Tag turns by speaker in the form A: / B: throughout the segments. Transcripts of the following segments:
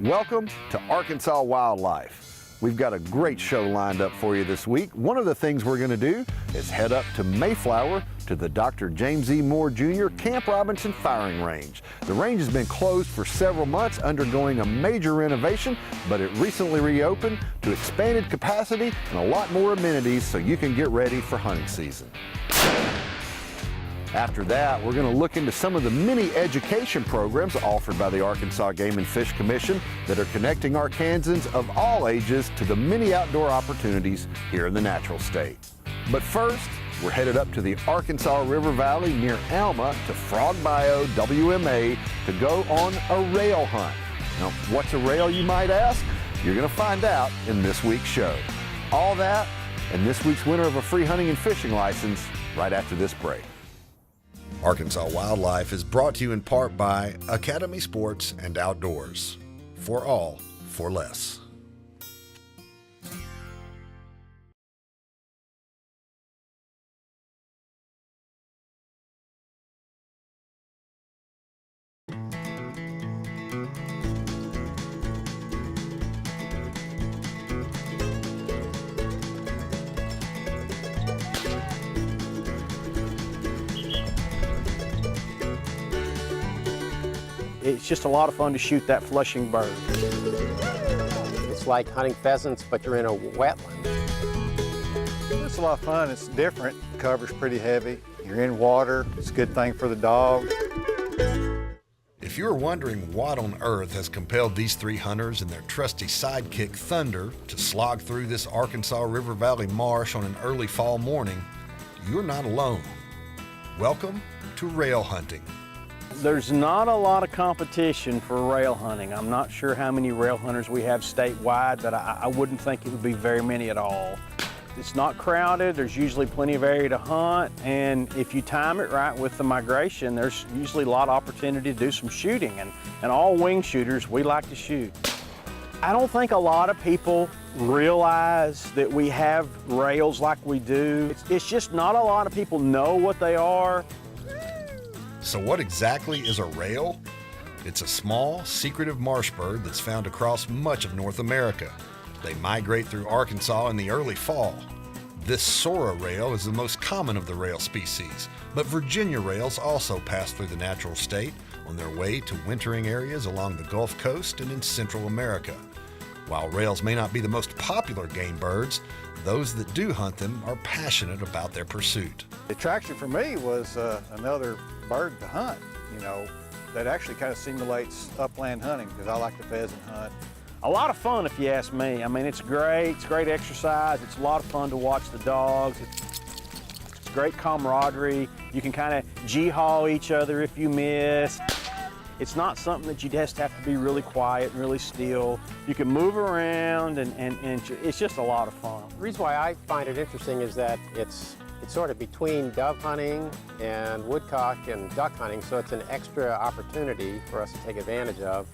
A: Welcome to Arkansas Wildlife. We've got a great show lined up for you this week. One of the things we're going to do is head up to Mayflower to the Dr. James E. Moore Jr. Camp Robinson Firing Range. The range has been closed for several months, undergoing a major renovation, but it recently reopened to expanded capacity and a lot more amenities so you can get ready for hunting season. After that, we're going to look into some of the many education programs offered by the Arkansas Game and Fish Commission that are connecting Arkansans of all ages to the many outdoor opportunities here in the natural state. But first, we're headed up to the Arkansas River Valley near Alma to Frog Bayou WMA to go on a rail hunt. Now, what's a rail, you might ask? You're going to find out in this week's show. All that and this week's winner of a free hunting and fishing license right after this break. Arkansas Wildlife is brought to you in part by Academy Sports and Outdoors. For all, for less.
B: It's just a lot of fun to shoot that flushing bird.
C: It's like hunting pheasants, but you're in a wetland.
D: It's a lot of fun. It's different. The cover's pretty heavy. You're in water. It's a good thing for the dog.
A: If you're wondering what on earth has compelled these three hunters and their trusty sidekick Thunder to slog through this Arkansas River Valley marsh on an early fall morning, you're not alone. Welcome to rail hunting.
B: There's not a lot of competition for rail hunting. I'm not sure how many rail hunters we have statewide, but I wouldn't think it would be very many at all. It's not crowded, there's usually plenty of area to hunt, and if you time it right with the migration, there's usually a lot of opportunity to do some shooting, and all wing shooters, we like to shoot. I don't think a lot of people realize that we have rails like we do. It's just not a lot of people know what they are.
A: So what exactly is a rail? It's a small, secretive marsh bird that's found across much of North America. They migrate through Arkansas in the early fall. This Sora rail is the most common of the rail species, but Virginia rails also pass through the natural state on their way to wintering areas along the Gulf Coast and in Central America. While rails may not be the most popular game birds, those that do hunt them are passionate about their pursuit.
D: The attraction for me was another bird to hunt, that actually kind of simulates upland hunting because I like the pheasant hunt.
B: A lot of fun if you ask me. I mean, it's great exercise. It's a lot of fun to watch the dogs. It's great camaraderie. You can kind of gee-haw each other if you miss. It's not something that you just have to be really quiet and really still. You can move around and it's just a lot of fun.
C: The reason why I find it interesting is that it's sort of between dove hunting and woodcock and duck hunting, so it's an extra opportunity for us to take advantage of.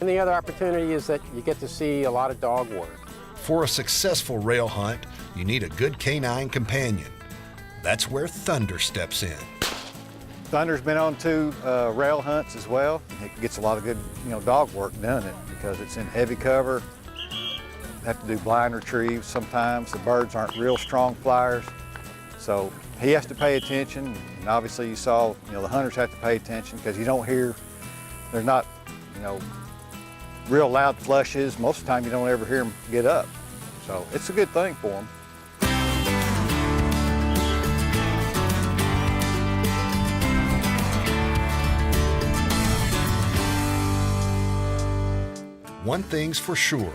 C: And the other opportunity is that you get to see a lot of dog work.
A: For a successful rail hunt, you need a good canine companion. That's where Thunder steps in.
D: Thunder's been on 2 rail hunts as well. It gets a lot of good, dog work done because it's in heavy cover. Have to do blind retrieves sometimes. The birds aren't real strong flyers, so he has to pay attention. And obviously, you saw, the hunters have to pay attention because you don't hear. There's not, real loud flushes. Most of the time, you don't ever hear them get up. So it's a good thing for them.
A: One thing's for sure,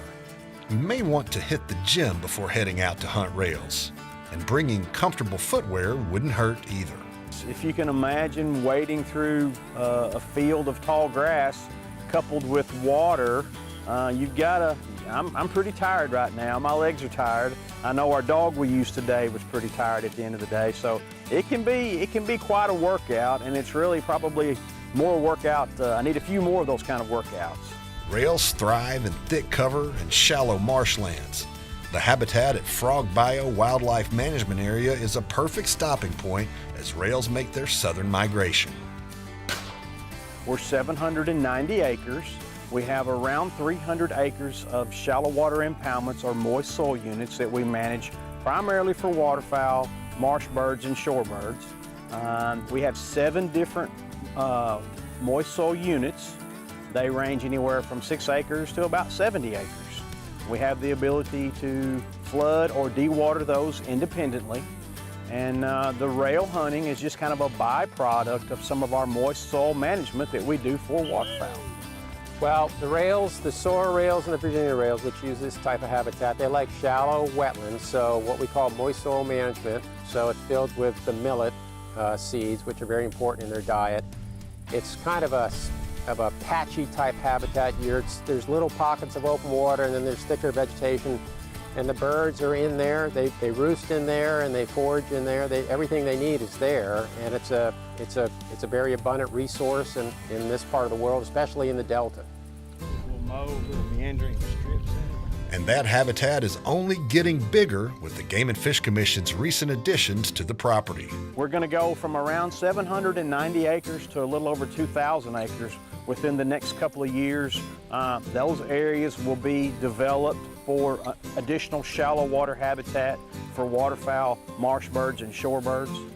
A: you may want to hit the gym before heading out to hunt rails, and bringing comfortable footwear wouldn't hurt either.
B: If you can imagine wading through a field of tall grass coupled with water, you've got to, I'm pretty tired right now. My legs are tired. I know our dog we used today was pretty tired at the end of the day, so it can be quite a workout, and it's really probably more workout. I need a few more of those kind of workouts.
A: Rails thrive in thick cover and shallow marshlands. The habitat at Frog Bayou Wildlife Management Area is a perfect stopping point as rails make their southern migration.
B: We're 790 acres. We have around 300 acres of shallow water impoundments or moist soil units that we manage primarily for waterfowl, marsh birds, and shorebirds. We have 7 different moist soil units. They range anywhere from 6 acres to about 70 acres. We have the ability to flood or dewater those independently. And the rail hunting is just kind of a byproduct of some of our moist soil management that we do for waterfowl.
C: Well, the rails, the Sora rails and the Virginia rails, which use this type of habitat, they like shallow wetlands, so what we call moist soil management. So it's filled with the millet seeds, which are very important in their diet. It's kind of a patchy type habitat. There's little pockets of open water, and then there's thicker vegetation. And the birds are in there. They roost in there, and they forage in there. Everything they need is there, and it's a very abundant resource in this part of the world, especially in the Delta.
B: Little mow, little meandering strips in it.
A: And that habitat is only getting bigger with the Game and Fish Commission's recent additions to the property.
B: We're going to go from around 790 acres to a little over 2,000 acres within the next couple of years. Those areas will be developed for additional shallow water habitat for waterfowl, marsh birds, and shorebirds.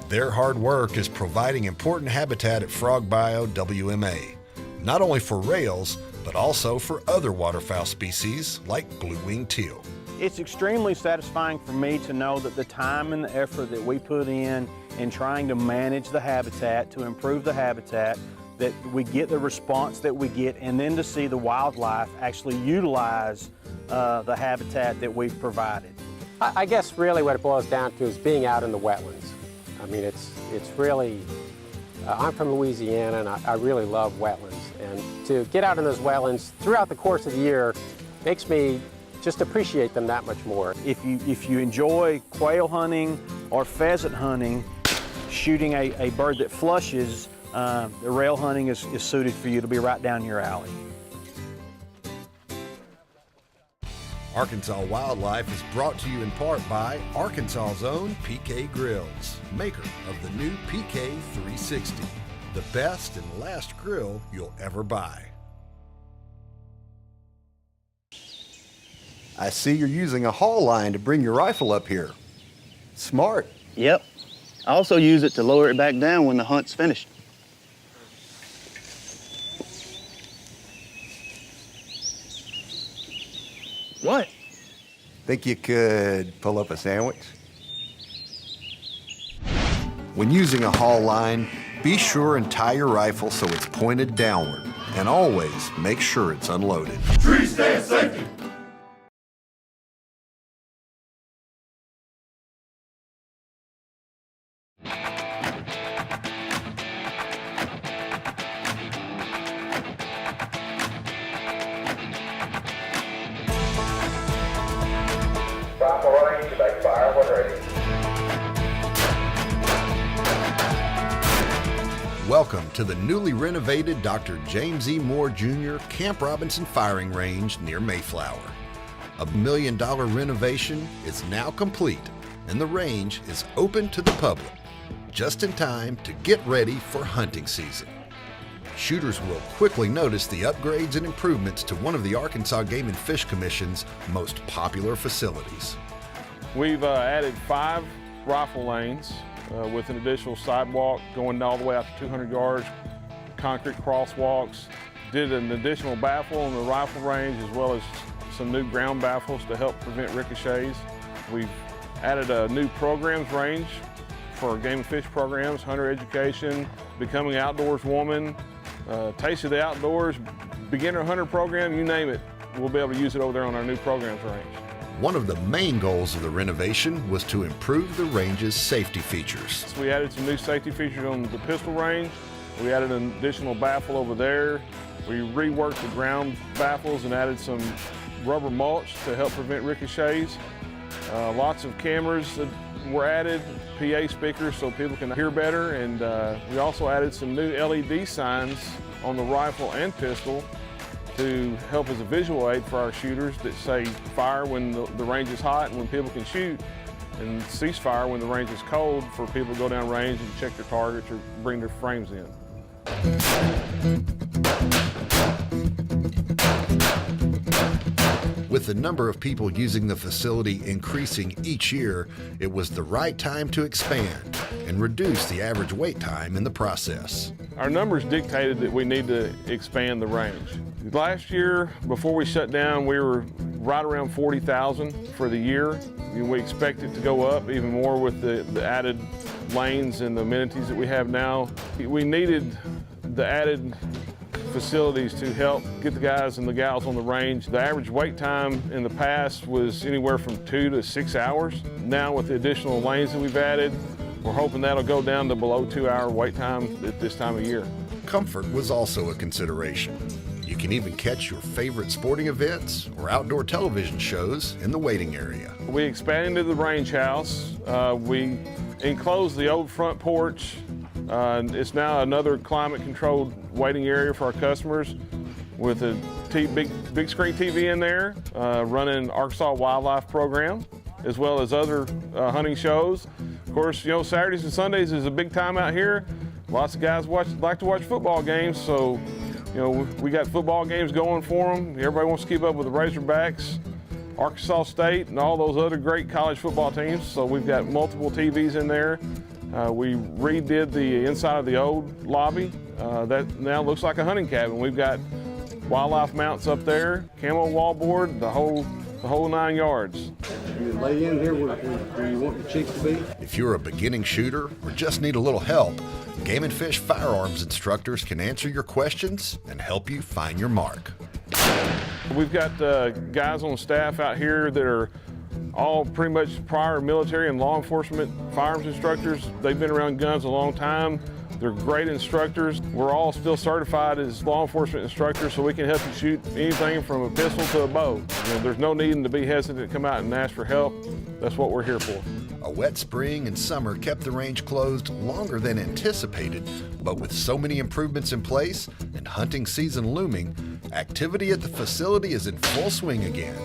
A: Their hard work is providing important habitat at Frog Bayou WMA, not only for rails, but also for other waterfowl species like blue-winged teal.
B: It's extremely satisfying for me to know that the time and the effort that we put in trying to manage the habitat, to improve the habitat, that we get the response that we get, and then to see the wildlife actually utilize the habitat that we've provided.
C: I guess really what it boils down to is being out in the wetlands. I mean, it's really, I'm from Louisiana, and I really love wetlands. And to get out in those wetlands throughout the course of the year makes me just appreciate them that much more.
B: If you enjoy quail hunting or pheasant hunting, shooting a bird that flushes, the rail hunting is suited for you. It'll be right down your alley.
A: Arkansas Wildlife is brought to you in part by Arkansas's own PK Grills, maker of the new PK 360, the best and last grill you'll ever buy. I see you're using a haul line to bring your rifle up here. Smart.
E: Yep. I also use it to lower it back down when the hunt's finished. What?
A: Think you could pull up a sandwich? When using a haul line, be sure and tie your rifle so it's pointed downward, and always make sure it's unloaded.
F: Tree stand safety. Rifle range, make fire when ready.
A: Welcome to the newly renovated Dr. James E. Moore Jr. Camp Robinson Firing Range near Mayflower. A $1 million renovation is now complete, and the range is open to the public, just in time to get ready for hunting season. Shooters will quickly notice the upgrades and improvements to one of the Arkansas Game and Fish Commission's most popular facilities.
G: We've added 5 rifle lanes with an additional sidewalk going all the way out to 200 yards, concrete crosswalks, did an additional baffle on the rifle range as well as some new ground baffles to help prevent ricochets. We've added a new programs range for game and fish programs, hunter education, becoming an outdoors woman, taste of the outdoors, beginner hunter program, you name it. We'll be able to use it over there on our new programs range.
A: One of the main goals of the renovation was to improve the range's safety features.
G: So we added some new safety features on the pistol range. We added an additional baffle over there. We reworked the ground baffles and added some rubber mulch to help prevent ricochets. Lots of cameras that were added, PA speakers so people can hear better, and we also added some new LED signs on the rifle and pistol to help as a visual aid for our shooters that say fire when the range is hot and when people can shoot, and cease fire when the range is cold for people to go down range and check their targets or bring their frames in.
A: with the number of people using the facility increasing each year, it was the right time to expand and reduce the average wait time in the process.
G: Our numbers dictated that we need to expand the range. Last year, before we shut down, we were right around 40,000 for the year. We expect it to go up even more with the added lanes and the amenities that we have now. We needed the added facilities to help get the guys and the gals on the range. The average wait time in the past was anywhere from 2 to 6 hours. Now with the additional lanes that we've added, we're hoping that'll go down to below 2-hour wait time at this time of year.
A: Comfort was also a consideration. You can even catch your favorite sporting events or outdoor television shows in the waiting area.
G: We expanded the range house. We enclosed the old front porch. It's now another climate-controlled waiting area for our customers with a big screen TV in there, running Arkansas wildlife program, as well as other hunting shows. Of course, you know, Saturdays and Sundays is a big time out here. Lots of guys like to watch football games, so you know, we got football games going for them. Everybody wants to keep up with the Razorbacks, Arkansas State, and all those other great college football teams. So we've got multiple TVs in there. We redid the inside of the old lobby. That now looks like a hunting cabin. We've got wildlife mounts up there, camo wallboard, the whole 9 yards.
H: You lay in here where you want the chicks to be.
A: If you're a beginning shooter or just need a little help, Game and Fish firearms instructors can answer your questions and help you find your mark.
G: We've got guys on staff out here that are all pretty much prior military and law enforcement firearms instructors. They've been around guns a long time. They're great instructors. We're all still certified as law enforcement instructors, so we can help you shoot anything from a pistol to a bow. You know, there's no need to be hesitant to come out and ask for help. That's what we're here for.
A: A wet spring and summer kept the range closed longer than anticipated, but with so many improvements in place and hunting season looming, activity at the facility is in full swing again,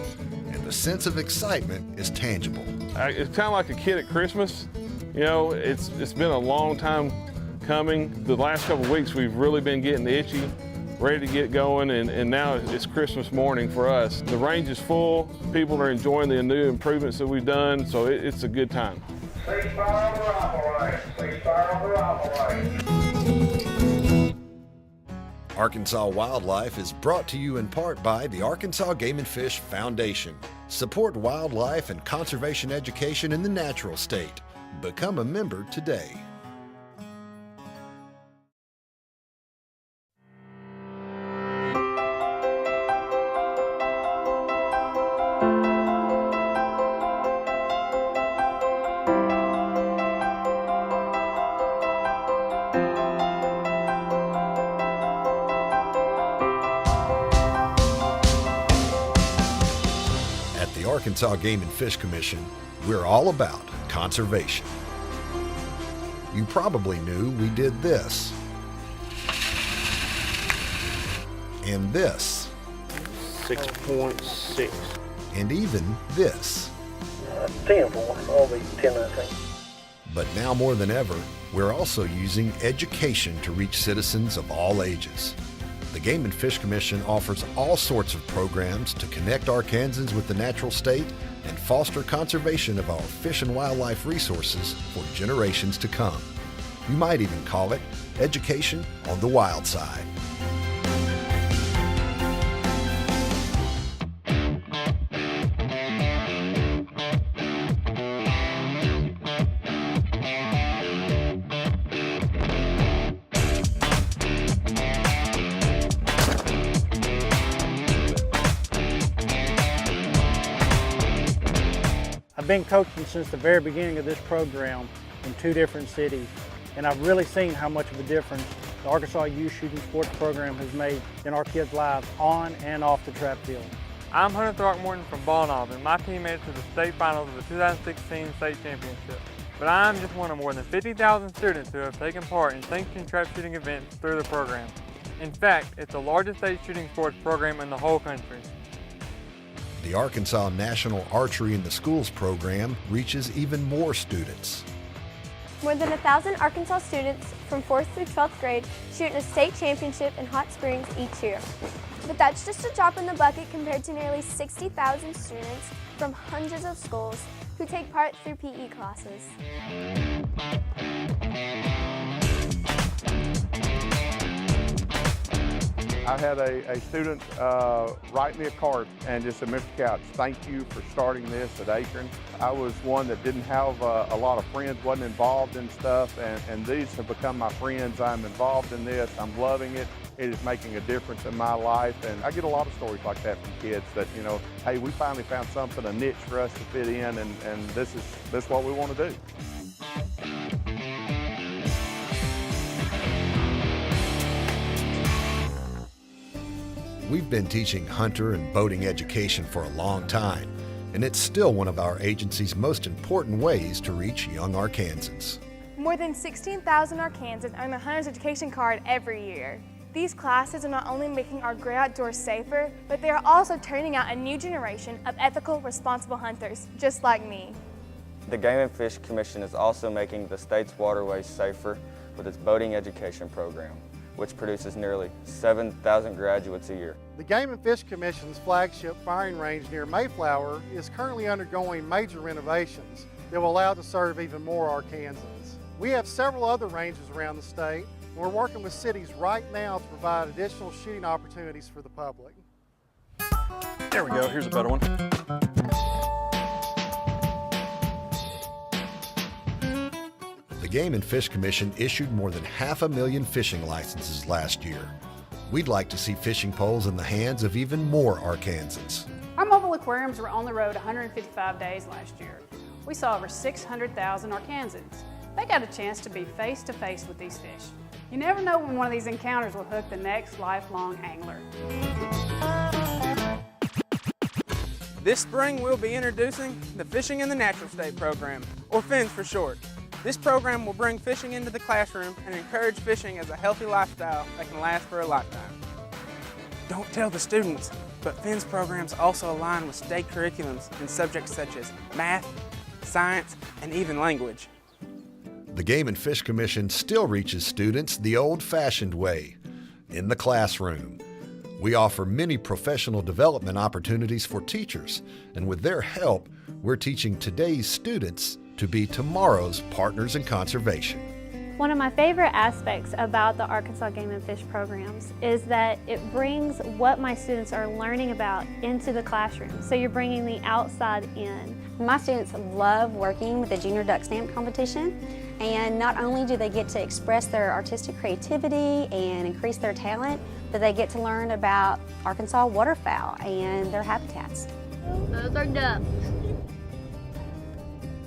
A: and the sense of excitement is tangible.
G: It's kind of like a kid at Christmas. You know, it's been a long time coming. The last couple of weeks we've really been getting itchy, ready to get going, and now it's Christmas morning for us. The range is full. People are enjoying the new improvements that we've done, so it's a good time.
F: Cease fire on the rifle range. Cease fire on the rifle range.
A: Arkansas Wildlife is brought to you in part by the Arkansas Game and Fish Foundation. Support wildlife and conservation education in the natural state. Become a member today. Arkansas Game and Fish Commission, we're all about conservation. You probably knew we did this, and this,
E: 6.6.
A: and even this.
I: 10 for I'll be 10, I think.
A: But now more than ever, we're also using education to reach citizens of all ages. The Game and Fish Commission offers all sorts of programs to connect Arkansans with the natural state and foster conservation of our fish and wildlife resources for generations to come. You might even call it education on the wild side.
J: I've been coaching since the very beginning of this program in 2 different cities, and I've really seen how much of a difference the Arkansas Youth Shooting Sports Program has made in our kids' lives on and off the trap field.
K: I'm Hunter Throckmorton from Balnov, and my team made it to the state finals of the 2016 state championship. But I'm just one of more than 50,000 students who have taken part in sanctioned trap shooting events through the program. In fact, it's the largest state shooting sports program in the whole country.
A: The Arkansas National Archery in the Schools program reaches even more students.
L: More than 1,000 Arkansas students from 4th through 12th grade shoot in a state championship in Hot Springs each year. But that's just a drop in the bucket compared to nearly 60,000 students from hundreds of schools who take part through PE classes.
M: I had a student write me a card and just said, Mr. Couch, thank you for starting this at Akron. I was one that didn't have a lot of friends, wasn't involved in stuff, and these have become my friends. I'm involved in this, I'm loving it. It is making a difference in my life, and I get a lot of stories like that from kids that, you know, hey, we finally found something, a niche for us to fit in, and this is what we want to do.
A: We've been teaching hunter and boating education for a long time, and it's still one of our agency's most important ways to reach young Arkansans.
L: More than 16,000 Arkansans earn the Hunter's Education Card every year. These classes are not only making our great outdoors safer, but they are also turning out a new generation of ethical, responsible hunters, just like me.
N: The Game and Fish Commission is also making the state's waterways safer with its boating education program, which produces nearly 7,000 graduates a year.
O: The Game and Fish Commission's flagship firing range near Mayflower is currently undergoing major renovations that will allow it to serve even more Arkansans. We have several other ranges around the state, and we're working with cities right now to provide additional shooting opportunities for the public.
B: There we go, here's a better one.
A: The Game and Fish Commission issued more than 500,000 fishing licenses last year. We'd like to see fishing poles in the hands of even more Arkansans.
P: Our mobile aquariums were on the road 155 days last year. We saw over 600,000 Arkansans. They got a chance to be face to face with these fish. You never know when one of these encounters will hook the next lifelong angler.
Q: This spring we'll be introducing the Fishing in the Natural State program, or FINS for short. This program will bring fishing into the classroom and encourage fishing as a healthy lifestyle that can last for a lifetime. Don't tell the students, but FINS programs also align with state curriculums in subjects such as math, science, and even language.
A: The Game and Fish Commission still reaches students the old-fashioned way, in the classroom. We offer many professional development opportunities for teachers, and with their help, we're teaching today's students to be tomorrow's partners in conservation.
L: One of my favorite aspects about the Arkansas Game and Fish programs is that it brings what my students are learning about into the classroom. So you're bringing the outside in.
R: My students love working with the Junior Duck Stamp Competition, and not only do they get to express their artistic creativity and increase their talent, but they get to learn about Arkansas waterfowl and their habitats.
L: Those are ducks.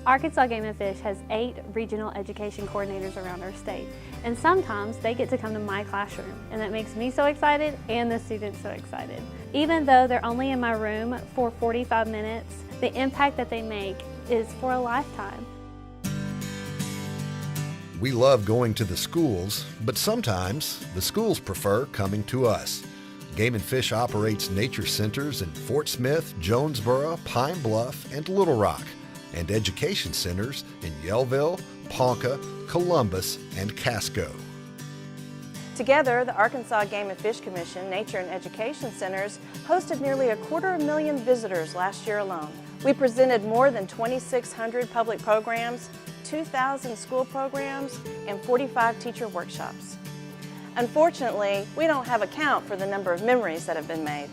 L: Arkansas Game and Fish has 8 regional education coordinators around our state, and sometimes they get to come to my classroom, and that makes me so excited and the students so excited. Even though they're only in my room for 45 minutes, the impact that they make is for a lifetime.
A: We love going to the schools, but sometimes the schools prefer coming to us. Game and Fish operates nature centers in Fort Smith, Jonesboro, Pine Bluff, and Little Rock, and education centers in Yellville, Ponca, Columbus, and Casco.
S: Together, the Arkansas Game and Fish Commission Nature and Education Centers hosted nearly 250,000 visitors last year alone. We presented more than 2,600 public programs, 2,000 school programs, and 45 teacher workshops. Unfortunately, we don't have a count for the number of memories that have been made.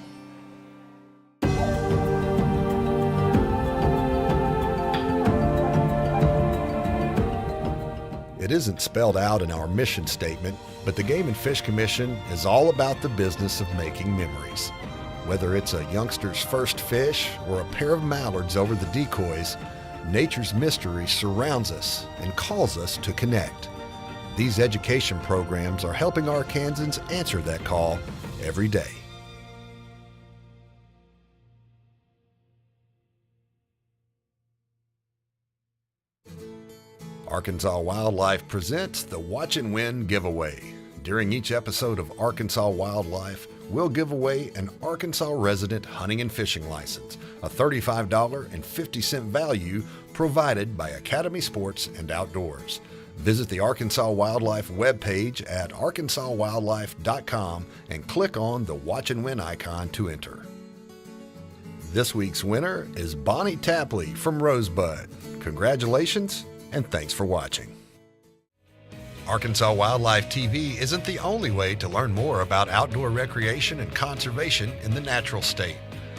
A: It isn't spelled out in our mission statement, but the Game and Fish Commission is all about the business of making memories. Whether it's a youngster's first fish or a pair of mallards over the decoys, nature's mystery surrounds us and calls us to connect. These education programs are helping Arkansans answer that call every day. Arkansas Wildlife presents the Watch and Win giveaway. During each episode of Arkansas Wildlife, we'll give away an Arkansas resident hunting and fishing license, a $35.50 value provided by Academy Sports and Outdoors. Visit the Arkansas Wildlife webpage at arkansaswildlife.com and click on the Watch and Win icon to enter. This week's winner is Bonnie Tapley from Rosebud. Congratulations and thanks for watching. Arkansas Wildlife TV isn't the only way to learn more about outdoor recreation and conservation in the natural state.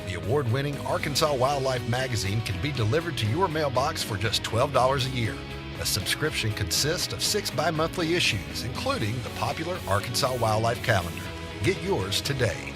A: The award-winning Arkansas Wildlife magazine can be delivered to your mailbox for just $12 a year. A subscription consists of 6 bi-monthly issues, including the popular Arkansas Wildlife Calendar. Get yours today.